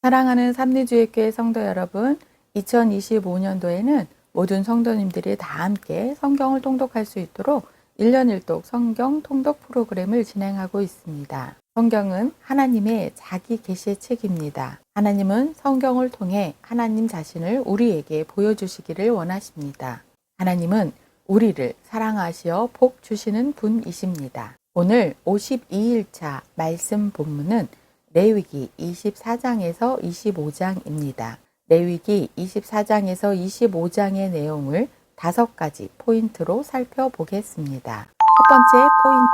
사랑하는 삼리주의교회 성도 여러분, 2025년도에는 모든 성도님들이 다 함께 성경을 통독할 수 있도록 1년 1독 성경 통독 프로그램을 진행하고 있습니다. 성경은 하나님의 자기 계시의 책입니다. 하나님은 성경을 통해 하나님 자신을 우리에게 보여주시기를 원하십니다. 하나님은 우리를 사랑하시어 복 주시는 분이십니다. 오늘 52일차 말씀 본문은 레위기 24장에서 25장입니다. 레위기 24장에서 25장의 내용을 5가지 포인트로 살펴보겠습니다. 첫 번째 포인트,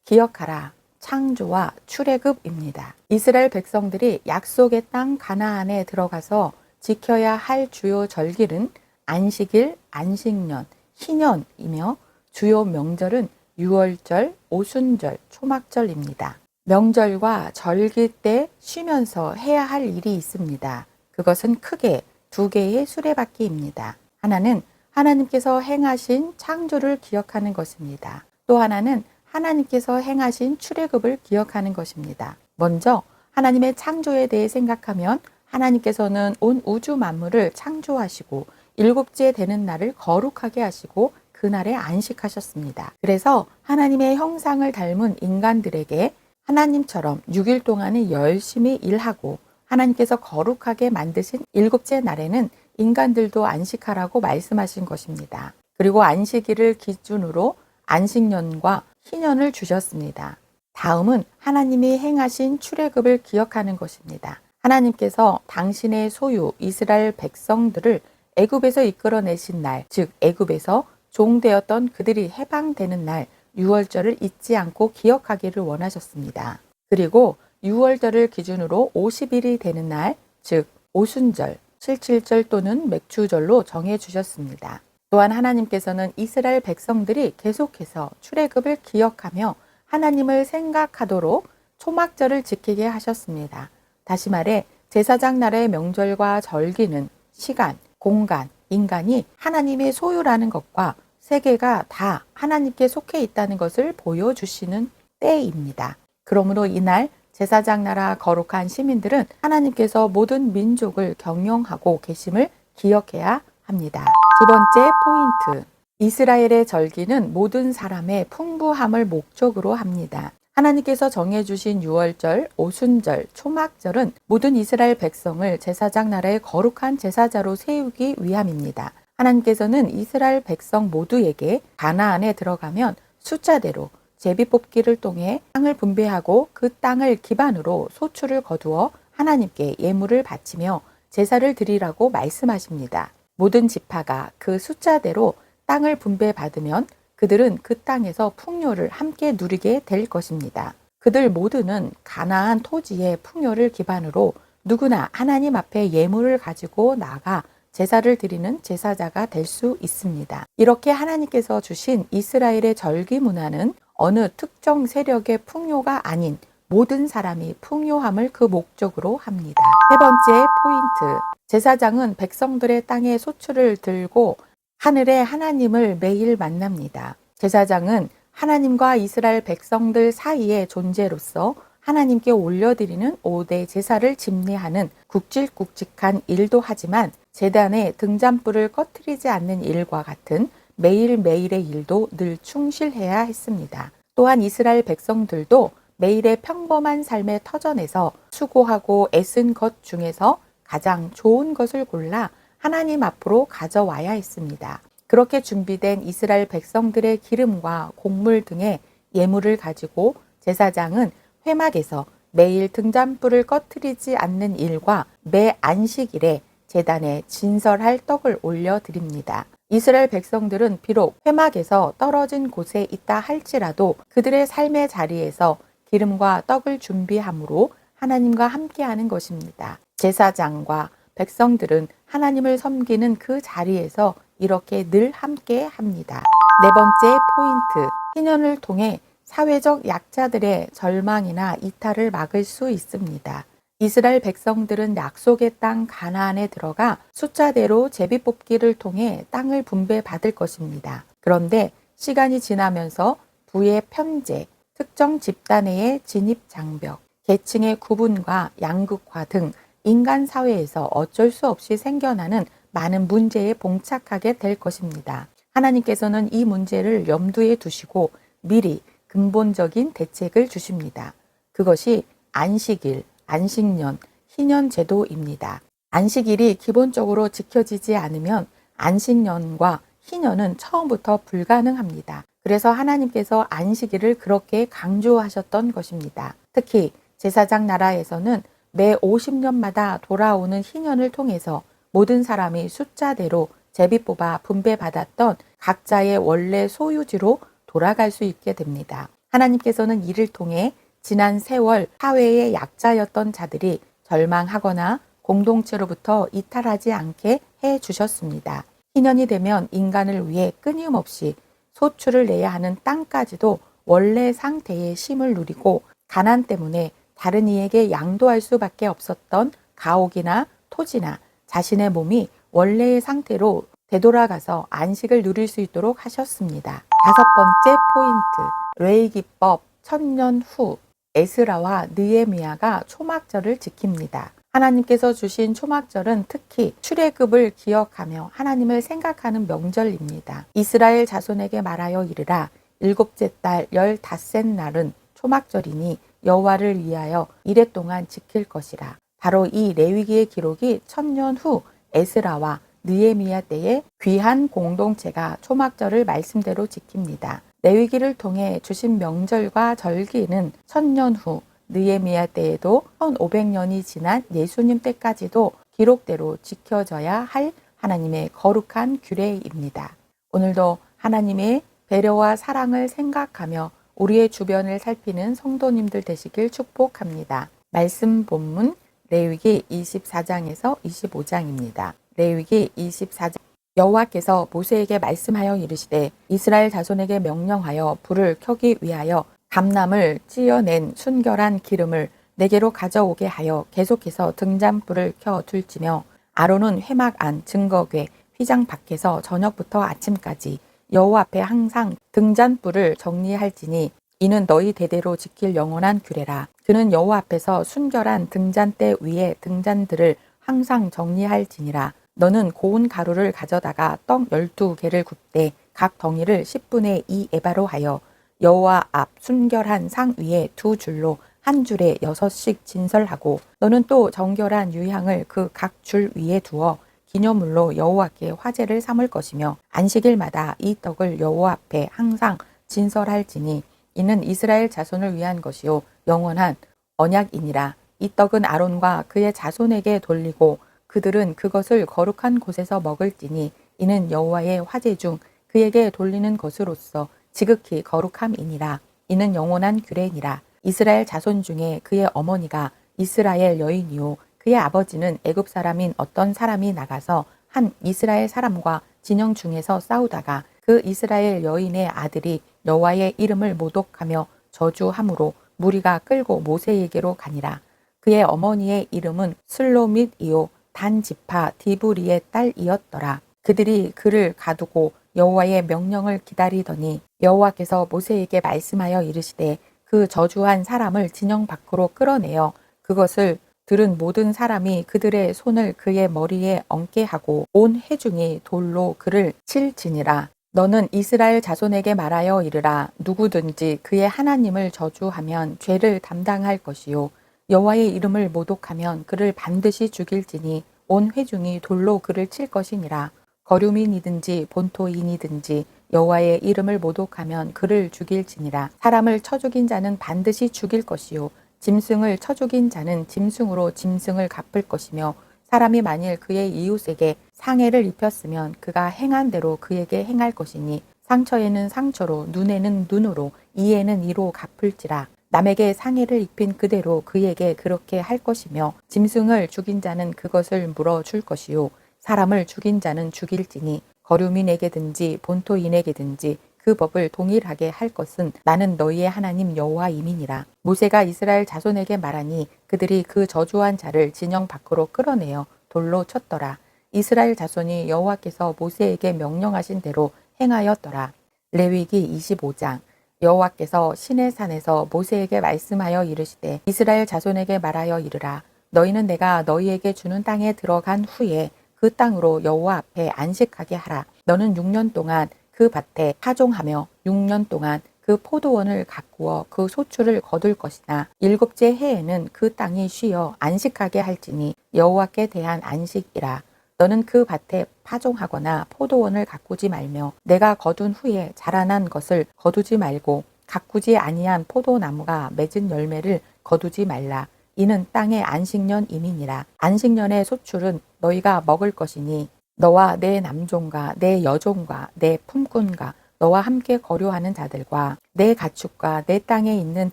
기억하라. 창조와 출애굽입니다. 이스라엘 백성들이 약속의 땅 가나안에 들어가서 지켜야 할 주요 절기는 안식일, 안식년, 희년이며 주요 명절은 유월절, 오순절, 초막절입니다. 명절과 절기 때 쉬면서 해야 할 일이 있습니다. 그것은 크게 2개의 수레바퀴입니다. 하나는 하나님께서 행하신 창조를 기억하는 것입니다. 또 하나는 하나님께서 행하신 출애굽을 기억하는 것입니다. 먼저 하나님의 창조에 대해 생각하면 하나님께서는 온 우주 만물을 창조하시고 7째 되는 날을 거룩하게 하시고 그날에 안식하셨습니다. 그래서 하나님의 형상을 닮은 인간들에게 하나님처럼 6일 동안은 열심히 일하고 하나님께서 거룩하게 만드신 7째 날에는 인간들도 안식하라고 말씀하신 것입니다. 그리고 안식일을 기준으로 안식년과 희년을 주셨습니다. 다음은 하나님이 행하신 출애굽을 기억하는 것입니다. 하나님께서 당신의 소유 이스라엘 백성들을 애굽에서 이끌어내신 날, 즉 애굽에서 종되었던 그들이 해방되는 날 유월절을 잊지 않고 기억하기를 원하셨습니다. 그리고 유월절을 기준으로 50일이 되는 날, 즉 오순절, 칠칠절 또는 맥주절로 정해 주셨습니다. 또한 하나님께서는 이스라엘 백성들이 계속해서 출애굽을 기억하며 하나님을 생각하도록 초막절을 지키게 하셨습니다. 다시 말해 제사장 나라의 명절과 절기는 시간, 공간, 인간이 하나님의 소유라는 것과 세계가 다 하나님께 속해 있다는 것을 보여주시는 때입니다. 그러므로 이날 제사장 나라 거룩한 시민들은 하나님께서 모든 민족을 경영하고 계심을 기억해야 합니다. 두 번째 포인트, 이스라엘의 절기는 모든 사람의 풍부함을 목적으로 합니다. 하나님께서 정해주신 유월절, 오순절, 초막절은 모든 이스라엘 백성을 제사장 나라의 거룩한 제사자로 세우기 위함입니다. 하나님께서는 이스라엘 백성 모두에게 가나안에 들어가면 숫자대로 제비뽑기를 통해 땅을 분배하고 그 땅을 기반으로 소출을 거두어 하나님께 예물을 바치며 제사를 드리라고 말씀하십니다. 모든 지파가 그 숫자대로 땅을 분배받으면 그들은 그 땅에서 풍요를 함께 누리게 될 것입니다. 그들 모두는 가나안 토지의 풍요를 기반으로 누구나 하나님 앞에 예물을 가지고 나가 제사를 드리는 제사자가 될 수 있습니다. 이렇게 하나님께서 주신 이스라엘의 절기 문화는 어느 특정 세력의 풍요가 아닌 모든 사람이 풍요함을 그 목적으로 합니다. 세 번째 포인트, 제사장은 백성들의 땅의 소출을 들고 하늘의 하나님을 매일 만납니다. 제사장은 하나님과 이스라엘 백성들 사이의 존재로서 하나님께 올려드리는 5대 제사를 집례하는 굵직굵직한 일도 하지만 제단에 등잔불을 꺼트리지 않는 일과 같은 매일매일의 일도 늘 충실해야 했습니다. 또한 이스라엘 백성들도 매일의 평범한 삶의 터전에서 수고하고 애쓴 것 중에서 가장 좋은 것을 골라 하나님 앞으로 가져와야 했습니다. 그렇게 준비된 이스라엘 백성들의 기름과 곡물 등의 예물을 가지고 제사장은 회막에서 매일 등잔불을 꺼트리지 않는 일과 매 안식일에 제단에 진설할 떡을 올려드립니다. 이스라엘 백성들은 비록 회막에서 떨어진 곳에 있다 할지라도 그들의 삶의 자리에서 기름과 떡을 준비함으로 하나님과 함께하는 것입니다. 제사장과 백성들은 하나님을 섬기는 그 자리에서 이렇게 늘 함께 합니다. 네 번째 포인트, 희년을 통해 사회적 약자들의 절망이나 이탈을 막을 수 있습니다. 이스라엘 백성들은 약속의 땅 가나안에 들어가 숫자대로 제비뽑기를 통해 땅을 분배받을 것입니다. 그런데 시간이 지나면서 부의 편제, 특정 집단의 진입 장벽, 계층의 구분과 양극화 등 인간 사회에서 어쩔 수 없이 생겨나는 많은 문제에 봉착하게 될 것입니다. 하나님께서는 이 문제를 염두에 두시고 미리 근본적인 대책을 주십니다. 그것이 안식일, 안식년, 희년제도입니다. 안식일이 기본적으로 지켜지지 않으면 안식년과 희년은 처음부터 불가능합니다. 그래서 하나님께서 안식일을 그렇게 강조하셨던 것입니다. 특히 제사장 나라에서는 매 50년마다 돌아오는 희년을 통해서 모든 사람이 숫자대로 제비 뽑아 분배받았던 각자의 원래 소유지로 돌아갈 수 있게 됩니다. 하나님께서는 이를 통해 지난 세월 사회의 약자였던 자들이 절망하거나 공동체로부터 이탈하지 않게 해 주셨습니다. 희년이 되면 인간을 위해 끊임없이 소출을 내야 하는 땅까지도 원래 상태의 쉼을 누리고 가난 때문에 다른 이에게 양도할 수밖에 없었던 가옥이나 토지나 자신의 몸이 원래의 상태로 되돌아가서 안식을 누릴 수 있도록 하셨습니다. 다섯 번째 포인트, 레위기법 천년 후 에스라와 느헤미야가 초막절을 지킵니다. 하나님께서 주신 초막절은 특히 출애굽을 기억하며 하나님을 생각하는 명절입니다. 이스라엘 자손에게 말하여 이르라. 일곱째 달 15셋 날은 초막절이니 여호와를 위하여 이레 동안 지킬 것이라. 바로 이 레위기의 기록이 천년 후 에스라와 느헤미야 때에 귀한 공동체가 초막절을 말씀대로 지킵니다. 레위기를 통해 주신 명절과 절기는 천년 후 느헤미야 때에도 1500년이 지난 예수님 때까지도 기록대로 지켜져야 할 하나님의 거룩한 규례입니다. 오늘도 하나님의 배려와 사랑을 생각하며 우리의 주변을 살피는 성도님들 되시길 축복합니다. 말씀 본문 레위기 24장에서 25장입니다. 레위기 24장 여호와께서 모세에게 말씀하여 이르시되 이스라엘 자손에게 명령하여 불을 켜기 위하여 감람을 찌어낸 순결한 기름을 내게로 가져오게 하여 계속해서 등잔불을 켜 둘지며 아론은 회막 안 증거궤 휘장 밖에서 저녁부터 아침까지 여호와 앞에 항상 등잔불을 정리할지니 이는 너희 대대로 지킬 영원한 규례라. 그는 여호와 앞에서 순결한 등잔대 위에 등잔들을 항상 정리할지니라. 너는 고운 가루를 가져다가 떡 12개를 굽되 각 덩이를 10분의 2 에바로 하여 여호와 앞 순결한 상 위에 두 줄로 한 줄에 6씩 진설하고 너는 또 정결한 유향을 그 각 줄 위에 두어 기념물로 여호와께 화제를 삼을 것이며 안식일마다 이 떡을 여호와 앞에 항상 진설할지니 이는 이스라엘 자손을 위한 것이요 영원한 언약이니라. 이 떡은 아론과 그의 자손에게 돌리고 그들은 그것을 거룩한 곳에서 먹을지니 이는 여호와의 화제 중 그에게 돌리는 것으로서 지극히 거룩함이니라. 이는 영원한 규례니라. 이스라엘 자손 중에 그의 어머니가 이스라엘 여인이요 그의 아버지는 애굽 사람인 어떤 사람이 나가서 한 이스라엘 사람과 진영 중에서 싸우다가 그 이스라엘 여인의 아들이 여호와의 이름을 모독하며 저주함으로 무리가 끌고 모세에게로 가니라. 그의 어머니의 이름은 슬로밋이요 단지파 디브리의 딸이었더라. 그들이 그를 가두고 여호와의 명령을 기다리더니 여호와께서 모세에게 말씀하여 이르시되 그 저주한 사람을 진영 밖으로 끌어내어 그것을 들은 모든 사람이 그들의 손을 그의 머리에 얹게 하고 온 회중이 돌로 그를 칠지니라. 너는 이스라엘 자손에게 말하여 이르라. 누구든지 그의 하나님을 저주하면 죄를 담당할 것이요 여호와의 이름을 모독하면 그를 반드시 죽일지니 온 회중이 돌로 그를 칠 것이니라. 거류민이든지 본토인이든지 여호와의 이름을 모독하면 그를 죽일지니라. 사람을 쳐 죽인 자는 반드시 죽일 것이요 짐승을 쳐 죽인 자는 짐승으로 짐승을 갚을 것이며 사람이 만일 그의 이웃에게 상해를 입혔으면 그가 행한 대로 그에게 행할 것이니 상처에는 상처로 눈에는 눈으로 이에는 이로 갚을지라. 남에게 상해를 입힌 그대로 그에게 그렇게 할 것이며 짐승을 죽인 자는 그것을 물어줄 것이요 사람을 죽인 자는 죽일지니 거류민에게든지 본토인에게든지 그 법을 동일하게 할 것은 나는 너희의 하나님 여호와임이니라. 모세가 이스라엘 자손에게 말하니 그들이 그 저주한 자를 진영 밖으로 끌어내어 돌로 쳤더라. 이스라엘 자손이 여호와께서 모세에게 명령하신 대로 행하였더라. 레위기 25장 여호와께서 시내산에서 모세에게 말씀하여 이르시되 이스라엘 자손에게 말하여 이르라. 너희는 내가 너희에게 주는 땅에 들어간 후에 그 땅으로 여호와 앞에 안식하게 하라. 너는 6년 동안 그 밭에 파종하며 6년 동안 그 포도원을 가꾸어 그 소출을 거둘 것이나 일곱째 해에는 그 땅이 쉬어 안식하게 할지니 여호와께 대한 안식이라. 너는 그 밭에 파종하거나 포도원을 가꾸지 말며 내가 거둔 후에 자라난 것을 거두지 말고 가꾸지 아니한 포도나무가 맺은 열매를 거두지 말라. 이는 땅의 안식년임이니라. 안식년의 소출은 너희가 먹을 것이니 너와 내 남종과 내 여종과 내 품꾼과 너와 함께 거류하는 자들과 내 가축과 내 땅에 있는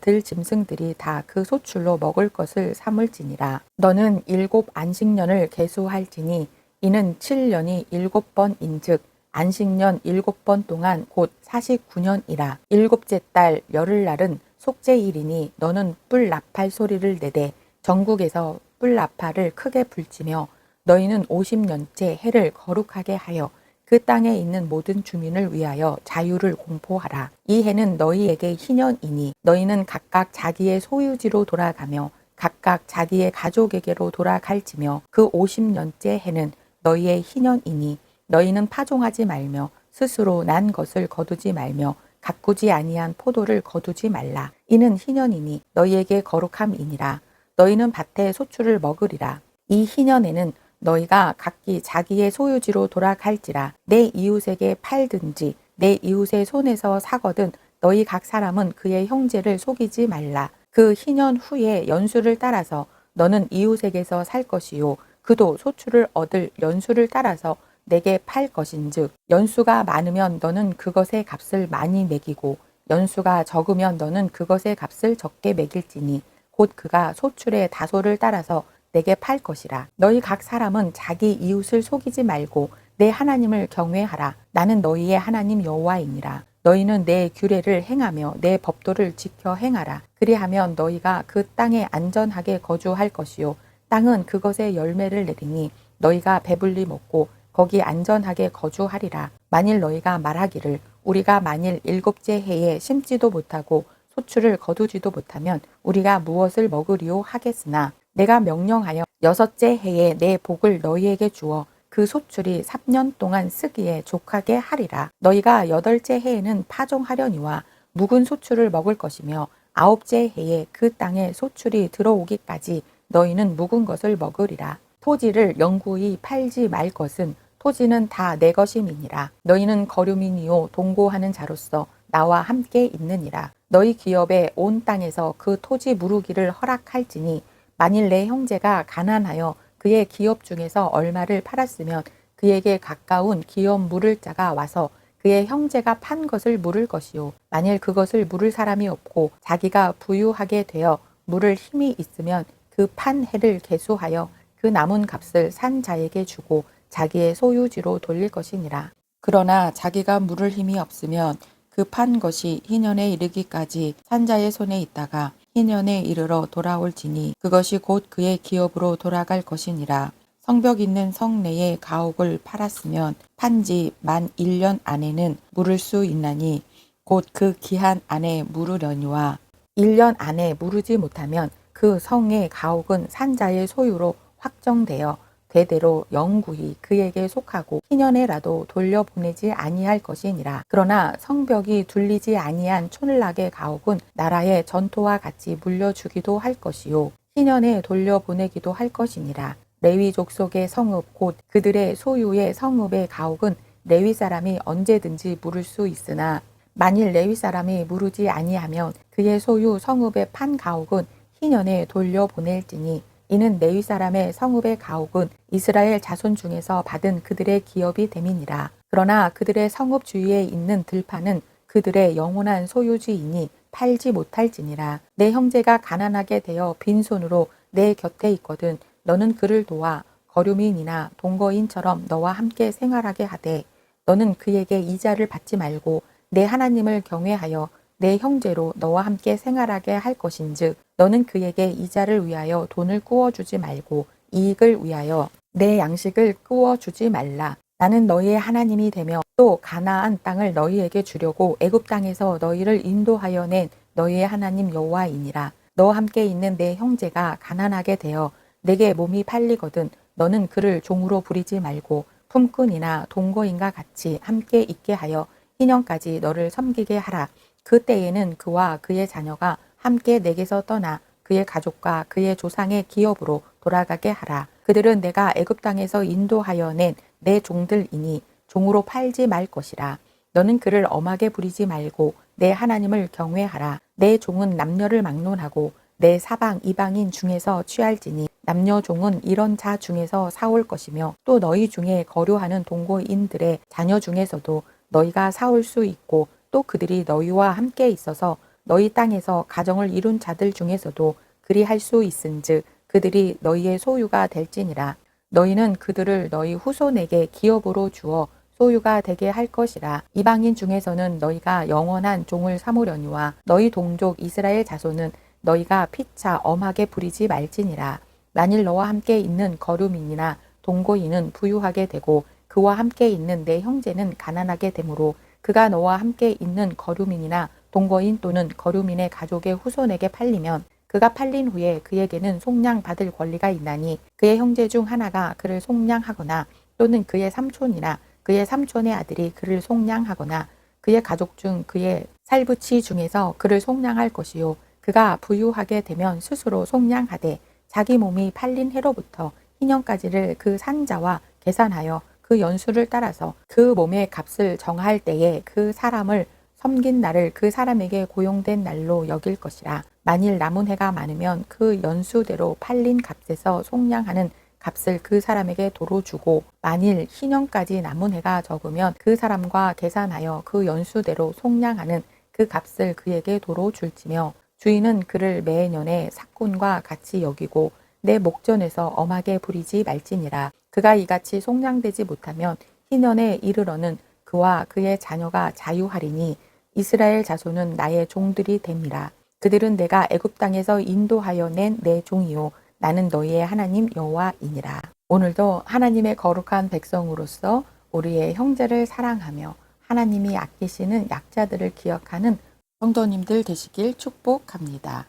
들 짐승들이 다 그 소출로 먹을 것을 삼을지니라. 너는 7 안식년을 계수할지니 이는 7년이 7번인즉 안식년 7번 동안 곧 49년이라. 일곱째 달 열흘날은 속죄일이니 너는 뿔 나팔 소리를 내되 전국에서 뿔 나팔을 크게 불지며 너희는 50년째 해를 거룩하게 하여 그 땅에 있는 모든 주민을 위하여 자유를 공포하라. 이 해는 너희에게 희년이니 너희는 각각 자기의 소유지로 돌아가며 각각 자기의 가족에게로 돌아갈지며 그 50년째 해는 너희의 희년이니 너희는 파종하지 말며 스스로 난 것을 거두지 말며 가꾸지 아니한 포도를 거두지 말라. 이는 희년이니 너희에게 거룩함이니라. 너희는 밭의 소출을 먹으리라. 이 희년에는 너희가 각기 자기의 소유지로 돌아갈지라. 내 이웃에게 팔든지 내 이웃의 손에서 사거든 너희 각 사람은 그의 형제를 속이지 말라. 그 희년 후에 연수를 따라서 너는 이웃에게서 살 것이요 그도 소출을 얻을 연수를 따라서 내게 팔 것인즉 연수가 많으면 너는 그것의 값을 많이 매기고 연수가 적으면 너는 그것의 값을 적게 매길지니 곧 그가 소출의 다소를 따라서 내게 팔 것이라. 너희 각 사람은 자기 이웃을 속이지 말고 내 하나님을 경외하라. 나는 너희의 하나님 여호와이니라. 너희는 내 규례를 행하며 내 법도를 지켜 행하라. 그리하면 너희가 그 땅에 안전하게 거주할 것이요 땅은 그것의 열매를 내리니 너희가 배불리 먹고 거기 안전하게 거주하리라. 만일 너희가 말하기를 우리가 만일 7째 해에 심지도 못하고 소출을 거두지도 못하면 우리가 무엇을 먹으리요 하겠으나 내가 명령하여 6째 해에 내 복을 너희에게 주어 그 소출이 3년 동안 쓰기에 족하게 하리라. 너희가 8째 해에는 파종하려니와 묵은 소출을 먹을 것이며 9째 해에 그 땅에 소출이 들어오기까지 너희는 묵은 것을 먹으리라. 토지를 영구히 팔지 말 것은 토지는 다 내 것임이니라. 너희는 거류민이요 동고하는 자로서 나와 함께 있느니라. 너희 기업에 온 땅에서 그 토지 무르기를 허락할지니 만일 내 형제가 가난하여 그의 기업 중에서 얼마를 팔았으면 그에게 가까운 기업 물을 자가 와서 그의 형제가 판 것을 물을 것이요 만일 그것을 물을 사람이 없고 자기가 부유하게 되어 물을 힘이 있으면 그 판 해를 계수하여 그 남은 값을 산 자에게 주고 자기의 소유지로 돌릴 것이니라. 그러나 자기가 물을 힘이 없으면 그 판 것이 희년에 이르기까지 산 자의 손에 있다가 희년에 이르러 돌아올지니 그것이 곧 그의 기업으로 돌아갈 것이니라. 성벽 있는 성 내에 가옥을 팔았으면 판지 만 1년 안에는 물을 수 있나니 곧 그 기한 안에 물으려니와 1년 안에 물으지 못하면 그 성의 가옥은 산자의 소유로 확정되어 대대로 영구히 그에게 속하고 희년에라도 돌려보내지 아니할 것이니라. 그러나 성벽이 둘리지 아니한 촌락의 가옥은 나라의 전토와 같이 물려주기도 할 것이요 희년에 돌려보내기도 할 것이니라. 레위 족속의 성읍 곧 그들의 소유의 성읍의 가옥은 레위 사람이 언제든지 물을 수 있으나 만일 레위 사람이 물으지 아니하면 그의 소유 성읍의 판 가옥은 희년에 돌려보낼지니 이는 레위 사람의 성읍의 가옥은 이스라엘 자손 중에서 받은 그들의 기업이 됨이니라. 그러나 그들의 성읍 주위에 있는 들판은 그들의 영원한 소유지이니 팔지 못할지니라. 내 형제가 가난하게 되어 빈손으로 내 곁에 있거든 너는 그를 도와 거류민이나 동거인처럼 너와 함께 생활하게 하되 너는 그에게 이자를 받지 말고 내 하나님을 경외하여 내 형제로 너와 함께 생활하게 할 것인즉 너는 그에게 이자를 위하여 돈을 꾸어주지 말고 이익을 위하여 내 양식을 꾸어주지 말라. 나는 너희의 하나님이 되며 또 가나안 땅을 너희에게 주려고 애굽 땅에서 너희를 인도하여 낸 너희의 하나님 여호와이니라. 너와 함께 있는 내 형제가 가난하게 되어 내게 몸이 팔리거든 너는 그를 종으로 부리지 말고 품꾼이나 동거인과 같이 함께 있게 하여 희년까지 너를 섬기게 하라. 그때에는 그와 그의 자녀가 함께 내게서 떠나 그의 가족과 그의 조상의 기업으로 돌아가게 하라. 그들은 내가 애굽 땅에서 인도하여 낸 내 종들이니 종으로 팔지 말 것이라. 너는 그를 엄하게 부리지 말고 내 하나님을 경외하라. 내 종은 남녀를 막론하고 내 사방 이방인 중에서 취할지니 남녀 종은 이런 자 중에서 사올 것이며 또 너희 중에 거류하는 동거인들의 자녀 중에서도 너희가 사올 수 있고 또 그들이 너희와 함께 있어서 너희 땅에서 가정을 이룬 자들 중에서도 그리할 수 있은즉 그들이 너희의 소유가 될지니라. 너희는 그들을 너희 후손에게 기업으로 주어 소유가 되게 할 것이라. 이방인 중에서는 너희가 영원한 종을 삼으려니와 너희 동족 이스라엘 자손은 너희가 피차 엄하게 부리지 말지니라. 만일 너와 함께 있는 거류민이나 동거인은 부유하게 되고 그와 함께 있는 내 형제는 가난하게 되므로 그가 너와 함께 있는 거류민이나 동거인 또는 거류민의 가족의 후손에게 팔리면 그가 팔린 후에 그에게는 속량받을 권리가 있나니 그의 형제 중 하나가 그를 속량하거나 또는 그의 삼촌이나 그의 삼촌의 아들이 그를 속량하거나 그의 가족 중 그의 살부치 중에서 그를 속량할 것이요 그가 부유하게 되면 스스로 속량하되 자기 몸이 팔린 해로부터 희년까지를 그 산자와 계산하여 그 연수를 따라서 그 몸의 값을 정할 때에 그 사람을 섬긴 날을 그 사람에게 고용된 날로 여길 것이라. 만일 남은 해가 많으면 그 연수대로 팔린 값에서 속량하는 값을 그 사람에게 도로 주고 만일 희년까지 남은 해가 적으면 그 사람과 계산하여 그 연수대로 속량하는 그 값을 그에게 도로 줄지며 주인은 그를 매년에 삭군과 같이 여기고 내 목전에서 엄하게 부리지 말지니라. 그가 이같이 속량되지 못하면 희년에 이르러는 그와 그의 자녀가 자유하리니 이스라엘 자손은 나의 종들이 됨이라. 그들은 내가 애굽 땅에서 인도하여 낸 내 종이요 나는 너희의 하나님 여호와이니라. 오늘도 하나님의 거룩한 백성으로서 우리의 형제를 사랑하며 하나님이 아끼시는 약자들을 기억하는 성도님들 되시길 축복합니다.